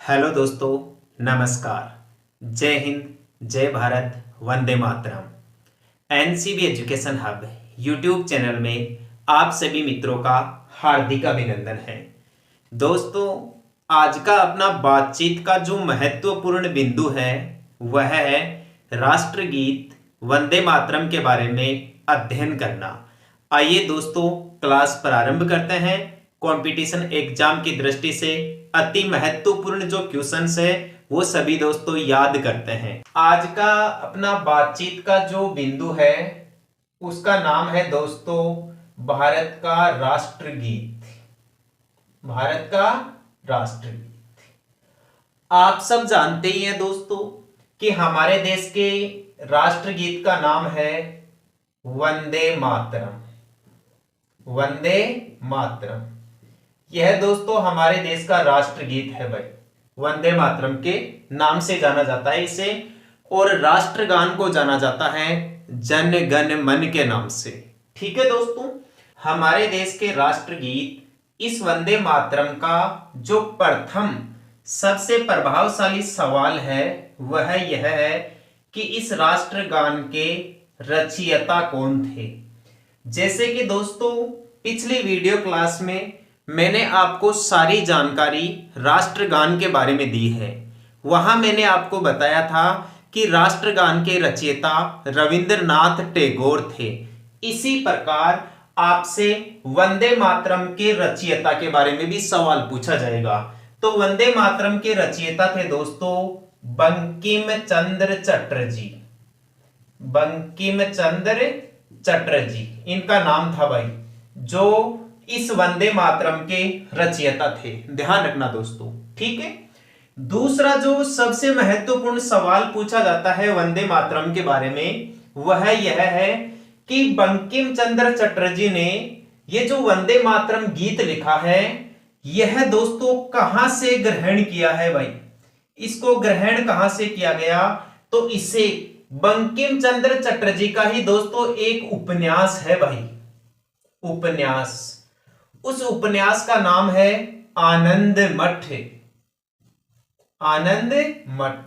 Hello दोस्तों, नमस्कार। जय हिंद, जय भारत, वंदे मातरम। NCB education hub YouTube channel में आप सभी मित्रों का हार्दिक अभिनंदन है। दोस्तों, आज का अपना बातचीत का जो महत्वपूर्ण बिंदु है वह है राष्ट्रगीत वंदे मातरम के बारे में अध्ययन करना। आइए दोस्तों, क्लास प्रारंभ करते हैं। कंपटीशन एग्जाम की दृष्टि से अति महत्वपूर्ण जो क्वेश्चंस है वो सभी दोस्तों याद करते हैं। आज का अपना बातचीत का जो बिंदु है उसका नाम है दोस्तों भारत का राष्ट्रगीत। भारत का राष्ट्रगीत आप सब जानते ही हैं दोस्तों कि हमारे देश के राष्ट्रगीत का नाम है वंदे मातरम। वंदे मातरम यह दोस्तों हमारे देश का राष्ट्रगीत है भाई। वंदे मातरम के नाम से जाना जाता है इसे, और राष्ट्रगान को जाना जाता है जन गण मन के नाम से। ठीक है दोस्तों, हमारे देश के राष्ट्रगीत इस वंदे मातरम का जो प्रथम सबसे प्रभावशाली सवाल है वह यह है कि इस राष्ट्रगान के रचयिता कौन थे। जैसे कि दोस्तों पिछली वीडियो क्लास में मैंने आपको सारी जानकारी राष्ट्रगान के बारे में दी है। वहां मैंने आपको बताया था कि राष्ट्रगान के रचयिता रविंद्रनाथ टैगोर थे। इसी प्रकार आपसे वंदे मातरम के रचयिता के बारे में भी सवाल पूछा जाएगा। तो वंदे मातरम के रचयिता थे दोस्तों बंकिम चंद्र चटर्जी। बंकिम चंद्र चटर्जी इनका नाम था भाई, जो इस वंदे मातरम के रचयिता थे। ध्यान रखना दोस्तों, ठीक है। दूसरा जो सबसे महत्वपूर्ण सवाल पूछा जाता है वंदे मातरम के बारे में वह यह है कि बंकिम चंद्र चटर्जी ने ये जो वंदे मातरम गीत लिखा है यह दोस्तों कहां से ग्रहण किया है भाई। इसको ग्रहण कहां से किया गया, तो इसे बंकिम चंद्र चटर्जी का ही दोस्तों एक उपन्यास है भाई। उपन्यास, उस उपन्यास का नाम है आनंद मठ। आनंद मठ।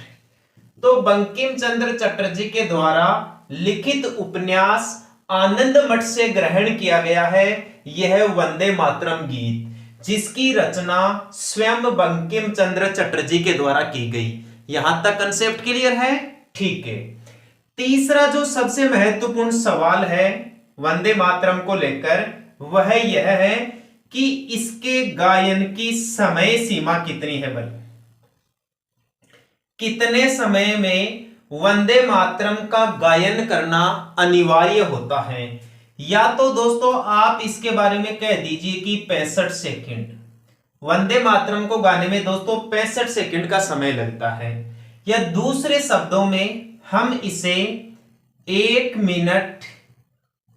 तो बंकिम चंद्र चटर्जी के द्वारा लिखित उपन्यास आनंद मठ से ग्रहण किया गया है यह वंदे मातरम गीत, जिसकी रचना स्वयं बंकिम चंद्र चटर्जी के द्वारा की गई। यहां तक कंसेप्ट क्लियर है? ठीक है। तीसरा जो सबसे महत्वपूर्ण सवाल है वंदे मातरम को लेकर वह यह है कि इसके गायन की समय सीमा कितनी है भाई। कितने समय में वंदे मातरम का गायन करना अनिवार्य होता है। या तो दोस्तों आप इसके बारे में कह दीजिए कि 65 सेकंड। वंदे मातरम को गाने में दोस्तों 65 सेकंड का समय लगता है। या दूसरे शब्दों में हम इसे 1 मिनट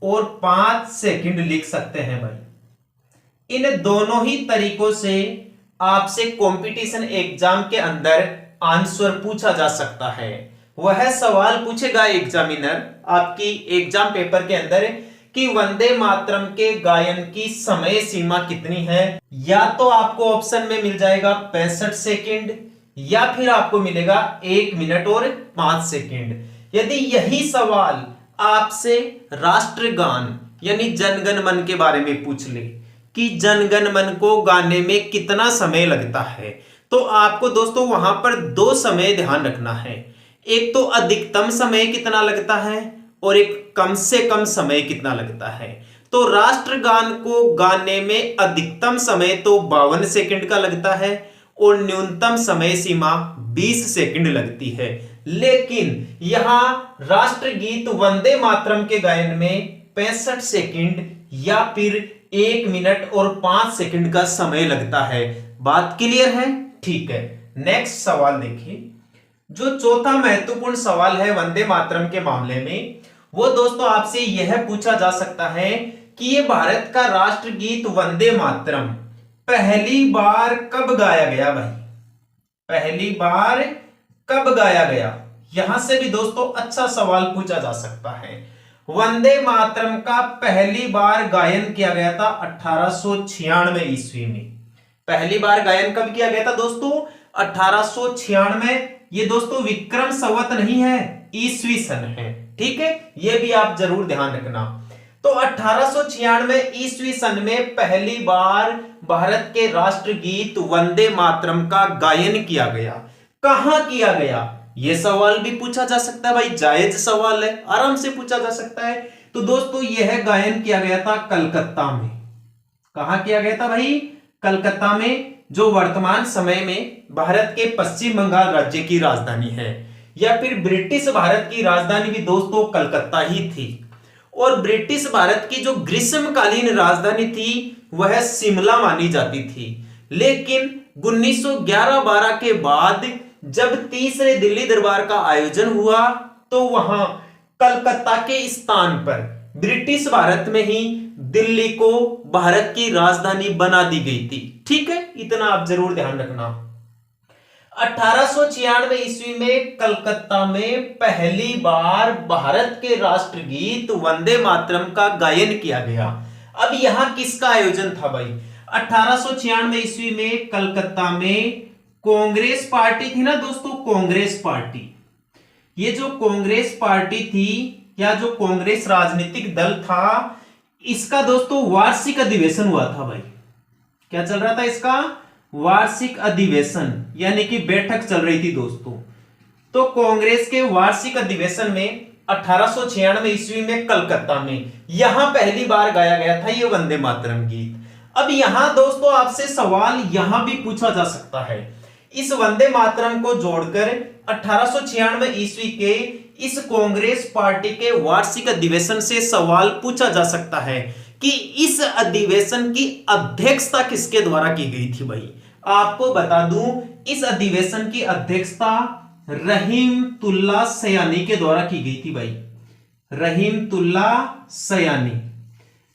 और 5 सेकंड लिख सकते हैं भाई। इन दोनों ही तरीकों से आपसे कंपटीशन एग्जाम के अंदर आंसर पूछा जा सकता है। वह सवाल पूछेगा एग्जामिनर आपकी एग्जाम पेपर के अंदर कि वंदे मातरम के गायन की समय सीमा कितनी है। या तो आपको ऑप्शन में मिल जाएगा 65 सेकंड या फिर आपको मिलेगा 1 मिनट और 5 सेकंड। यदि यही सवाल आपसे राष्ट्रगान यानी जनगण मन के बारे में पूछ ले कि जनगण मन को गाने में कितना समय लगता है, तो आपको दोस्तों वहां पर दो समय ध्यान रखना है। एक तो अधिकतम समय कितना लगता है और एक कम से कम समय कितना लगता है। तो राष्ट्रगान को गाने में अधिकतम समय तो 52 सेकंड का लगता है और न्यूनतम समय सीमा 20 सेकंड लगती है। लेकिन यहां राष्ट्रगीत वंदे मातरम के गायन में 65 सेकंड या फिर 1 मिनट और 5 सेकंड का समय लगता है। बात क्लियर है? ठीक है। नेक्स्ट सवाल देखिए। जो चौथा महत्वपूर्ण सवाल है वंदे मातरम के मामले में वो दोस्तों आपसे यह पूछा जा सकता है कि यह भारत का राष्ट्रगीत वंदे मातरम पहली बार कब गाया गया भाई। पहली बार कब गाया गया, यहां से भी दोस्तों अच्छा सवाल पूछा जा सकता है। वंदे मातरम का पहली बार गायन किया गया था 1896 ईस्वी में। पहली बार गायन कब किया गया था दोस्तों? 1896 ये दोस्तों विक्रम संवत नहीं है, ईस्वी सन है। ठीक है, ये भी आप जरूर ध्यान रखना। तो 1896 ईस्वी सन में पहली बार भारत के राष्ट्रगीत वंदे मातरम का गायन किया गया। कहां किया गया, यह सवाल भी पूछा जा सकता है भाई, जायज सवाल है, आराम से पूछा जा सकता है। तो दोस्तों यह गायन किया गया था कलकत्ता में। कहां किया गया था भाई, कलकत्ता में, जो वर्तमान समय में भारत के पश्चिम बंगाल राज्य की राजधानी है, या फिर ब्रिटिश भारत की राजधानी भी दोस्तों कलकत्ता ही थी। और ब्रिटिश भारत की जो ग्रीष्मकालीन राजधानी थी वह शिमला मानी जाती थी। लेकिन 1911-12 के बाद जब तीसरे दिल्ली दरबार का आयोजन हुआ तो वहां कलकत्ता के स्थान पर ब्रिटिश भारत में ही दिल्ली को भारत की राजधानी बना दी गई थी। ठीक है, इतना आप जरूर ध्यान रखना। 1896 ईस्वी में कलकत्ता में पहली बार भारत के राष्ट्रगीत वंदे मातरम का गायन किया गया। अब यहां किसका आयोजन था भाई, 1896 ईस्वी में कलकत्ता में कांग्रेस पार्टी थी ना दोस्तों, कांग्रेस पार्टी। ये जो कांग्रेस पार्टी थी या जो कांग्रेस राजनीतिक दल था, इसका दोस्तों वार्षिक अधिवेशन हुआ था भाई। क्या चल रहा था इसका, वार्षिक अधिवेशन, यानी कि बैठक चल रही थी दोस्तों। तो कांग्रेस के वार्षिक अधिवेशन में 1896 ईस्वी में कलकत्ता में यहां पहली बार गाया गया था ये वंदे मातरम गीत। अब यहां दोस्तों आपसे सवाल यहां भी पूछा जा सकता है, इस वंदे मातरम को जोड़कर 1896 ईस्वी के इस कांग्रेस पार्टी के वार्षिक अधिवेशन से सवाल पूछा जा सकता है कि इस अधिवेशन की अध्यक्षता किसके द्वारा की गई थी भाई। आपको बता दूं, इस अधिवेशन की अध्यक्षता रहीमतुल्लाह सयानी के द्वारा की गई थी भाई, रहीमतुल्लाह सयानी।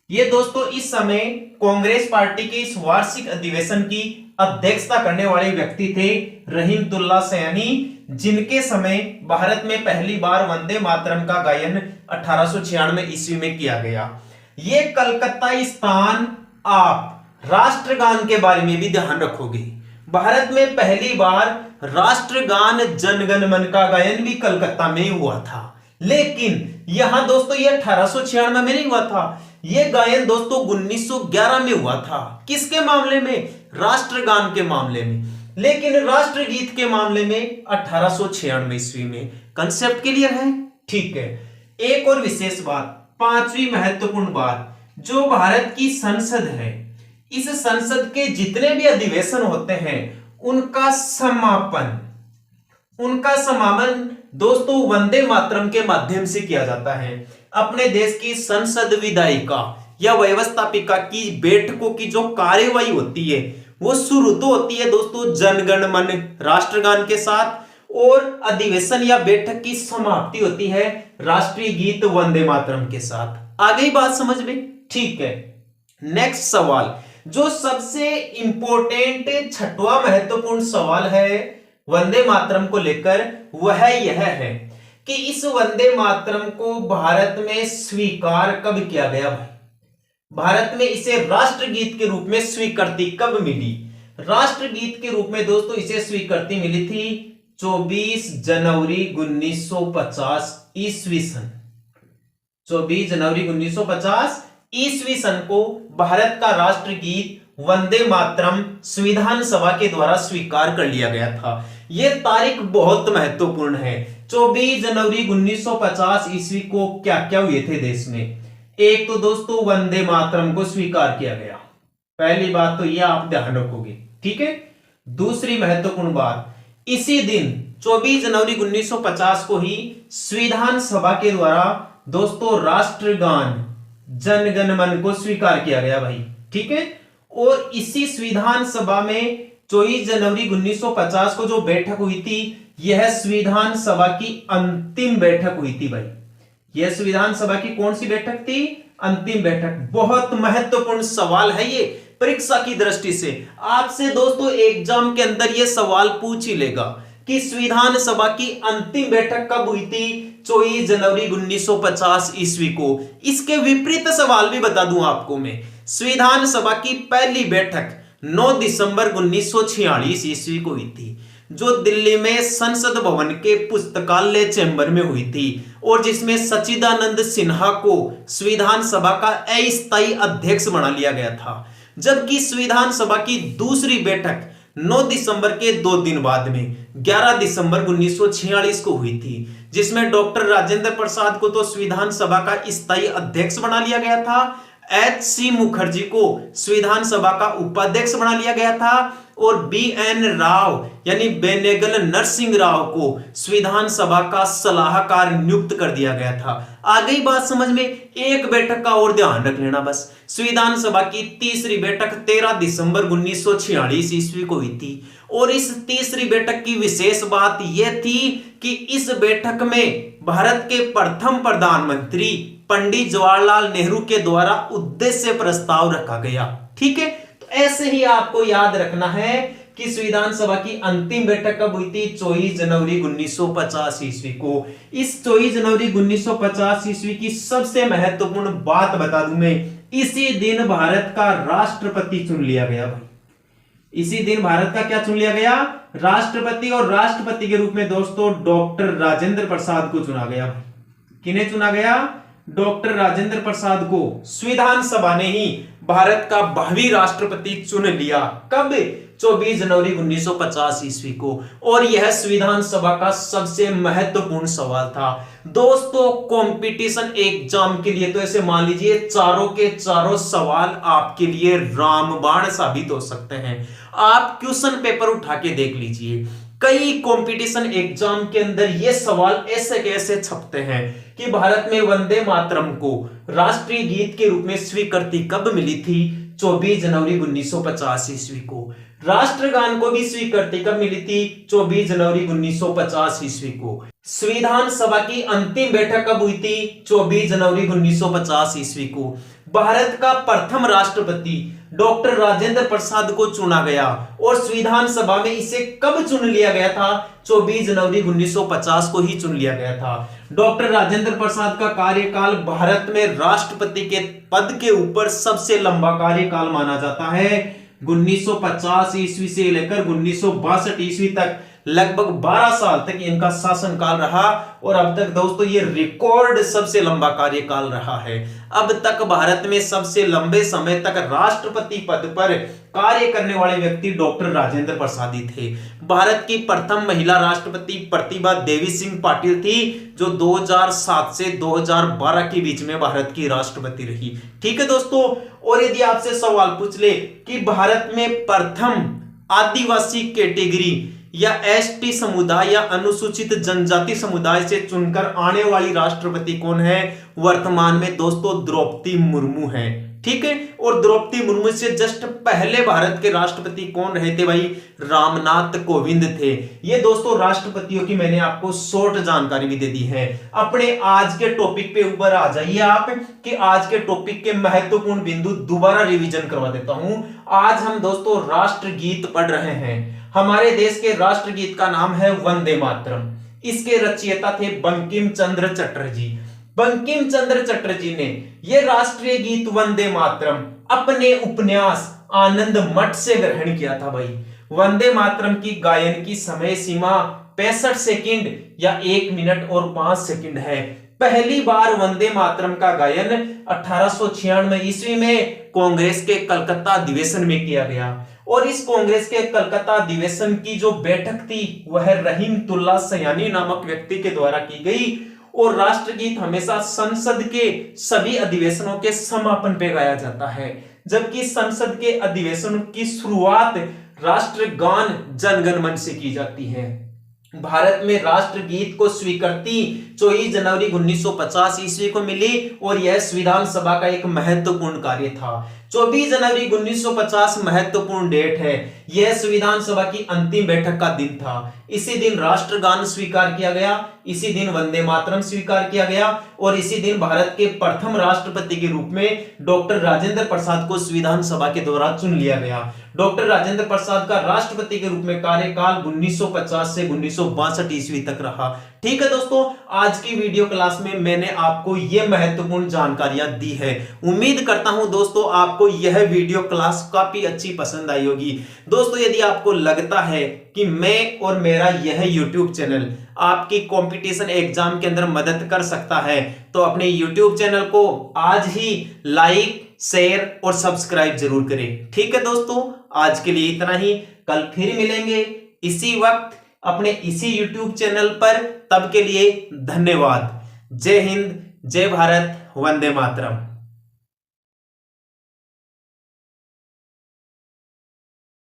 ये दोस्तों इस समय कांग्रेस पार्टी के इस वार्षिक अधिवेशन की अध्यक्षता करने वाले व्यक्ति थे रहीमतुल्लाह सयानी, जिनके समय भारत में पहली बार वंदे मातरम का गायन 1896 ईस्वी में किया गया। ये कलकत्ता स्थान आप राष्ट्रगान के बारे में भी ध्यान रखोगे। भारत में पहली बार राष्ट्रगान जन गण मन का गायन भी कलकत्ता में ही हुआ था। लेकिन यहां दोस्तों ये 1896 में नहीं हुआ था, ये गायन दोस्तों 1911 में हुआ था। किसके मामले में, राष्ट्रगान के मामले में। लेकिन राष्ट्रगीत के मामले में 1896 ईस्वी में। कंसेप्ट क्लियर है, ठीक है। एक और विशेष बात, पांचवी महत्वपूर्ण बात, जो भारत की संसद है, इस संसद के जितने भी अधिवेशन होते हैं उनका समापन दोस्तों वंदे मातरम के माध्यम से किया जाता है। अपने देश की संसद विधायिका या व्यवस्थापिका की बैठकों की जो कार्यवाही होती है वो शुरू तो होती है दोस्तों जन गण मन राष्ट्रगान के साथ, और अधिवेशन या बैठक की समाप्ति होती है राष्ट्रीय गीत वंदे मातरम के साथ। आ गई बात समझ में, ठीक है। नेक्स्ट सवाल, जो सबसे इंपॉर्टेंट छठवां महत्वपूर्ण सवाल है वंदे मातरम को लेकर, वह यह है कि इस वंदे मातरम को भारत में स्वीकार कब किया गया भाई। भारत में इसे राष्ट्रगीत के रूप में स्वीकृति कब मिली। राष्ट्रगीत के रूप में दोस्तों इसे स्वीकृति मिली थी 24 जनवरी 1950 ईस्वी सन। 24 जनवरी 1950 ईस्वी सन को भारत का राष्ट्रगीत वंदे मातरम संविधान सभा के द्वारा स्वीकार कर लिया गया था। यह तारीख बहुत महत्वपूर्ण है। 24 जनवरी 1950 ईस्वी को क्या क्या हुए थे देश में। एक तो दोस्तों वंदे मातरम को स्वीकार किया गया, पहली बात तो यह आप ध्यान रखोगे, ठीक है। दूसरी महत्वपूर्ण बात, इसी दिन 24 जनवरी 1950 को ही संविधान सभा के द्वारा दोस्तों राष्ट्रगान जन गण मन को स्वीकार किया गया भाई, ठीक है। और इसी संविधान सभा में 24 जनवरी 1950 को जो बैठक हुई थी, यह संविधान सभा की अंतिम बैठक हुई थी भाई। यह संविधान सभा की कौन सी बैठक थी, अंतिम बैठक। बहुत महत्वपूर्ण सवाल है ये परीक्षा की दृष्टि से। आपसे दोस्तों एग्जाम के अंदर यह सवाल पूछ ही लेगा कि संविधान सभा की अंतिम बैठक कब हुई थी, 24 जनवरी 1950 ईस्वी को। इसके विपरीत सवाल भी बता दूं आपको मैं, संविधान सभा की पहली बैठक 9 दिसंबर 1946 ईस्वी को हुई थी। जो दिल्ली में संसद भवन के पुस्तकालय चैम्बर में हुई थी और जिसमें सच्चिदानंद सिन्हा को संविधान सभा का अस्थायी अध्यक्ष बना लिया गया था। जबकि संविधान सभा की दूसरी बैठक 9 दिसंबर के 2 दिन बाद में 11 दिसंबर 1946 को हुई थी, जिसमें डॉक्टर राजेंद्र प्रसाद को तो संविधान सभा का स्थायी अध्यक्ष बना लिया गया था, एच.सी. मुखर्जी को संविधान सभा का उपाध्यक्ष बना लिया गया था और बी.एन. राव यानी बेनेगल नरसिंह राव को संविधान सभा का सलाहकार नियुक्त कर दिया गया था। आ गई बात समझ में। एक बैठक का और ध्यान रख लेना बस। संविधान सभा की तीसरी बैठक 13 दिसंबर 1946 ईस्वी को हुई थी और इस तीसरी बैठक की विशेष बात यह थी कि इस बैठक में भारत के प्रथम प्रधानमंत्री पंडित जवाहरलाल नेहरू के द्वारा उद्देश्य प्रस्ताव रखा गया। ठीक है, तो ऐसे ही आपको याद रखना है कि संविधान सभा की अंतिम बैठक कब हुई थी? 24 जनवरी 1950 ईस्वी को। इस 24 जनवरी 1950 ईस्वी की सबसे महत्वपूर्ण बात बता दूं मैं, इसी दिन भारत का राष्ट्रपति चुन लिया गया भाई। इसी दिन भारत का क्या चुन लिया गया? राष्ट्रपति। और राष्ट्रपति के रूप में दोस्तों डॉक्टर राजेंद्र प्रसाद को चुना गया। किन्हें चुना गया? डॉक्टर राजेंद्र प्रसाद को संविधान सभा ने ही भारत का भावी राष्ट्रपति चुन लिया। कब? 24 जनवरी 1950 ईस्वी को। और यह संविधान सभा का सबसे महत्वपूर्ण सवाल था दोस्तों। कंपटीशन एग्जाम के लिए तो ऐसे मान लीजिए चारों के चारों सवाल आपके लिए रामबाण साबित हो सकते हैं। आप क्वेश्चन पेपर उठा के देख लीजिए, कई कंपटीशन एग्जाम के अंदर ये सवाल ऐसे कैसे छपते हैं कि भारत में वंदे मातरम को राष्ट्रीय गीत के रूप में स्वीकृति कब मिली थी? 24 जनवरी 1950 ईस्वी को। राष्ट्रगान को भी स्वीकृति कब मिली थी? 24 जनवरी 1950 ईस्वी को। संविधान सभा की अंतिम बैठक कब हुई थी? 24 जनवरी 1950 ईस्वी को। भारत का प्रथम राष्ट्रपति डॉक्टर राजेंद्र प्रसाद को चुना गया और संविधान सभा में इसे कब चुन लिया गया था? 24 जनवरी 1950 को ही चुन लिया गया था। डॉक्टर राजेंद्र प्रसाद का कार्यकाल भारत में राष्ट्रपति के पद के ऊपर सबसे लंबा कार्यकाल माना जाता है। 1950 ईस्वी से लेकर 1962 ईस्वी तक लगभग 12 साल तक इनका शासनकाल रहा और अब तक दोस्तों ये रिकॉर्ड सबसे लंबा कार्यकाल रहा है। अब तक भारत में सबसे लंबे समय तक राष्ट्रपति पद पर कार्य करने वाले व्यक्ति डॉक्टर राजेंद्र प्रसाद ही थे। भारत की प्रथम महिला राष्ट्रपति प्रतिभा देवी सिंह पाटिल थी, जो 2007 से 2012 के बीच में भारत की राष्ट्रपति रही। ठीक है दोस्तों, और यदि आपसे सवाल पूछ ले कि भारत में प्रथम आदिवासी कैटेगरी या एसटी समुदाय या अनुसूचित जनजाति समुदाय से चुनकर आने वाली राष्ट्रपति कौन है? वर्तमान में दोस्तों द्रौपदी मुर्मू है। ठीक है, और द्रौपदी मुर्मू से जस्ट पहले भारत के राष्ट्रपति कौन रहे थे भाई? रामनाथ कोविंद थे। ये दोस्तों राष्ट्रपतियों की मैंने आपको शॉर्ट जानकारी भी दे दी है। अपने आज के टॉपिक पे ऊपर आ जाइए आप, कि आज के टॉपिक के महत्वपूर्ण बिंदु दोबारा रिवीजन करवा देता हूं। आज हम दोस्तों राष्ट्रगीत पढ़ रहे हैं। हमारे देश के राष्ट्रगीत का नाम है वंदे मातरम। इसके रचयिता थे बंकिम चंद्र चटर्जी। बंकिम चंद्र चटर्जी ने यह राष्ट्रीय गीत वंदे मातरम अपने उपन्यास आनंद मठ से ग्रहण किया था भाई। वंदे मातरम की गायन की समय सीमा 65 सेकंड या 1 मिनट और 5 सेकंड है। पहली बार वंदे मातरम का गायन 1896 ईस्वी में कांग्रेस के कलकत्ता अधिवेशन में किया गया और इस कांग्रेस के कलकत्ता अधिवेशन की जो बैठक थी वह रहीमतुल्लाह सयानी नामक व्यक्ति के द्वारा की गई। और राष्ट्रगीत हमेशा संसद के सभी अधिवेशनों के समापन पे गाया जाता है, जबकि संसद के अधिवेशनों की शुरुआत राष्ट्रगान जनगण मन से की जाती है। भारत में राष्ट्रगीत को स्वीकृति 24 जनवरी 1950 ईस्वी को मिली और यह संविधान सभा का एक महत्वपूर्ण कार्य था। 24 जनवरी 1950 महत्वपूर्ण डेट है। यह संविधान सभा की अंतिम बैठक का दिन था। इसी दिन राष्ट्रगान स्वीकार किया गया, इसी दिन वंदे मातरम स्वीकार किया गया और इसी दिन भारत के प्रथम राष्ट्रपति के रूप में डॉक्टर राजेंद्र प्रसाद को संविधान सभा के द्वारा चुन लिया गया। डॉक्टर राजेंद्र प्रसाद का राष्ट्रपति के रूप में कार्यकाल 1950 से 1962 ईस्वी तक रहा। ठीक है दोस्तों, आज की वीडियो क्लास में मैंने आपको यह महत्वपूर्ण जानकारियां दी है। उम्मीद करता हूं दोस्तों आपको यह वीडियो क्लास काफी अच्छी पसंद आई होगी। दोस्तों यदि आपको लगता है कि मैं और मेरा यह YouTube चैनल आपकी कंपटीशन एग्जाम के अंदर मदद कर सकता है तो अपने YouTube चैनल को आज ही लाइक, शेयर और सब्सक्राइब जरूर करें। ठीक है दोस्तों, आज के लिए इतना ही। कल फिर मिलेंगे इसी वक्त अपने इसी YouTube चैनल पर। तब के लिए धन्यवाद। जय हिंद, जय भारत, वंदे मातरम।